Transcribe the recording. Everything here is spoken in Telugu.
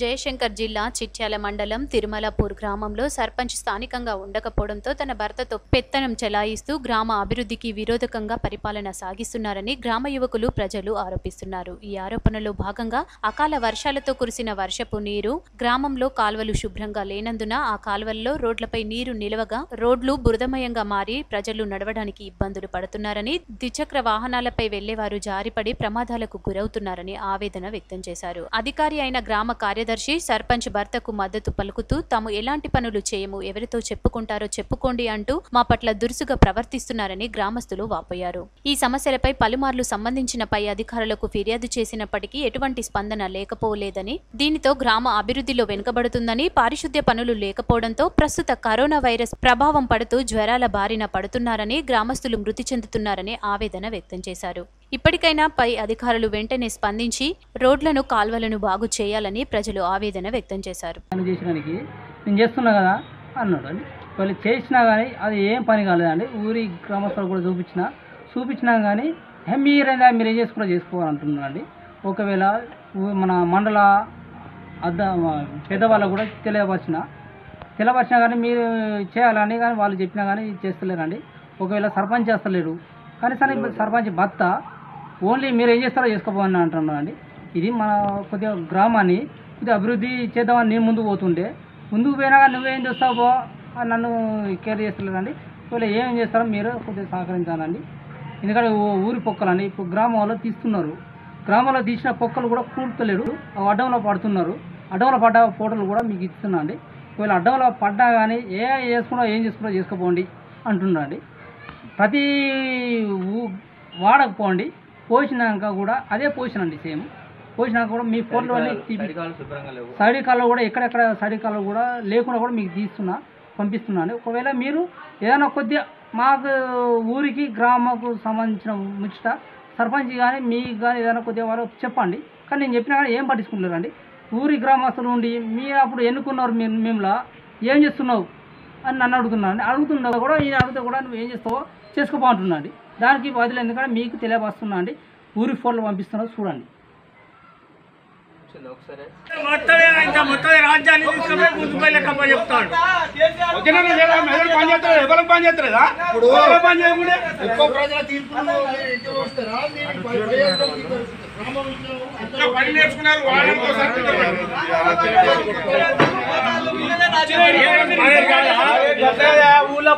జయశంకర్ జిల్లా చిట్యాల మండలం తిరుమలపూర్ గ్రామంలో సర్పంచ్ స్థానికంగా ఉండకపోవడంతో తన భర్తతో పెత్తనం చెలాయిస్తూ గ్రామ అభివృద్ధికి విరోధకంగా పరిపాలన సాగిస్తున్నారని గ్రామ యువకులు ప్రజలు ఆరోపిస్తున్నారు. ఈ ఆరోపణలో భాగంగా అకాల వర్షాలతో కురిసిన వర్షపు నీరు గ్రామంలో కాల్వలు శుభ్రంగా లేనందున ఆ కాల్వల్లో రోడ్లపై నీరు నిలవగా రోడ్లు బురదమయంగా మారి ప్రజలు నడవడానికి ఇబ్బందులు పడుతున్నారని, ద్విచక్ర వాహనాలపై వెళ్లేవారు జారిపడి ప్రమాదాలకు గురవుతున్నారని ఆవేదన వ్యక్తం చేశారు. అధికారి అయిన గ్రామ కార్యదర్శి సర్పంచ్ భర్తకు మద్దతు పలుకుతూ తాము ఎలాంటి పనులు చేయము, ఎవరితో చెప్పుకుంటారో చెప్పుకోండి అంటూ మా పట్ల దురుసుగా ప్రవర్తిస్తున్నారని గ్రామస్తులు వాపోయారు. ఈ సమస్యలపై పలుమార్లు సంబంధించిన పై అధికారులకు ఫిర్యాదు చేసినప్పటికీ ఎటువంటి స్పందన లేకపోలేదని, దీనితో గ్రామ అభివృద్ధిలో వెనుకబడుతుందని, పారిశుద్ధ్య పనులు లేకపోవడంతో ప్రస్తుత కరోనా వైరస్ ప్రభావం పడుతూ జ్వరాల బారిన పడుతున్నారని, గ్రామస్తులు మృతి చెందుతున్నారని ఆవేదన వ్యక్తం చేశారు. ఇప్పటికైనా పై అధికారులు వెంటనే స్పందించి రోడ్లను కాల్వలను బాగు చేయాలని ప్రజలు ఆవేదన వ్యక్తం చేశారు. నేను చేస్తున్నా కదా అన్నాడు అండి. వాళ్ళు చేసినా కానీ అది ఏం పని కాలేదండి. ఊరి గ్రామస్తులు కూడా చూపించినా కానీ మీరేందా మీరు ఏం చేసుకోవాలంటున్నారు అండి. ఒకవేళ మన మండల పెద్దవాళ్ళకు కూడా తెలియపరిచినా కానీ మీరు చేయాలని కానీ వాళ్ళు చెప్పినా కానీ చేస్తలేరండి. ఒకవేళ సర్పంచ్ చేస్తలేరు కానీ సరే సర్పంచ్ భర్త ఓన్లీ మీరు ఏం చేస్తారో చేసుకోపోని అంటున్నాను అండి. ఇది మన కొద్దిగా గ్రామాన్ని కొద్దిగా అభివృద్ధి చేద్దామని నేను ముందుకు పోతుంటే ముందుకు పోయినా కానీ నువ్వేం చేస్తావో అని నన్ను కేర్ చేస్తలేదండి. ఒకవేళ ఏం చేస్తారో మీరు కొద్దిగా సహకరించాలండి. ఎందుకంటే ఊరి పొక్కలండి ఇప్పుడు గ్రామంలో తీస్తున్నారు. గ్రామంలో తీసిన పొక్కలు కూడా కూర్చలేరు, అడ్డంలో పడుతున్నారు. అడ్డంలో పడ్డ ఫోటోలు కూడా మీకు ఇస్తున్నా అండి. ఒకవేళ అడ్డంలో పడ్డా కానీ ఏం చేసుకున్నా చేసుకోపోండి అంటున్నా అండి. ప్రతి వాడకపోండి, పోసినాక కూడా అదే పోసిన అండి. సేమ్ పోసినాక కూడా మీ ఫోటోలు అన్నీ సైడ్ కాల్లో కూడా ఎక్కడెక్కడ సైడ్ కాల్లో కూడా లేకుండా కూడా మీకు పంపిస్తున్నా అండి. ఒకవేళ మీరు ఏదైనా కొద్దిగా మాకు ఊరికి గ్రామకు సంబంధించిన ముచ్చట సర్పంచ్ కానీ మీకు కానీ ఏదైనా కొద్దిగా వారు చెప్పండి. కానీ నేను చెప్పినా కానీ ఏం పట్టించుకుంటారండి. ఊరి గ్రామస్తులు ఉండి మీరు అప్పుడు ఎన్నుకున్నారు మేములా ఏం చేస్తున్నావు అని నన్ను అడుగుతున్నా కూడా ఈయన అడిగితే కూడా నువ్వు ఏం చేస్తావో చేసుకోబోతున్నా అండి. దానికి బదులు ఎందుకంటే మీకు తెలియపరుస్తున్నా అండి. ఊరి ఫోన్లు పంపిస్తున్నా చూడండి. రాజ్యాన్ని చెప్తాడు పని చేస్తలేదా పని చేయకుండా పని నేర్చుకున్నారు ఊళ్ళో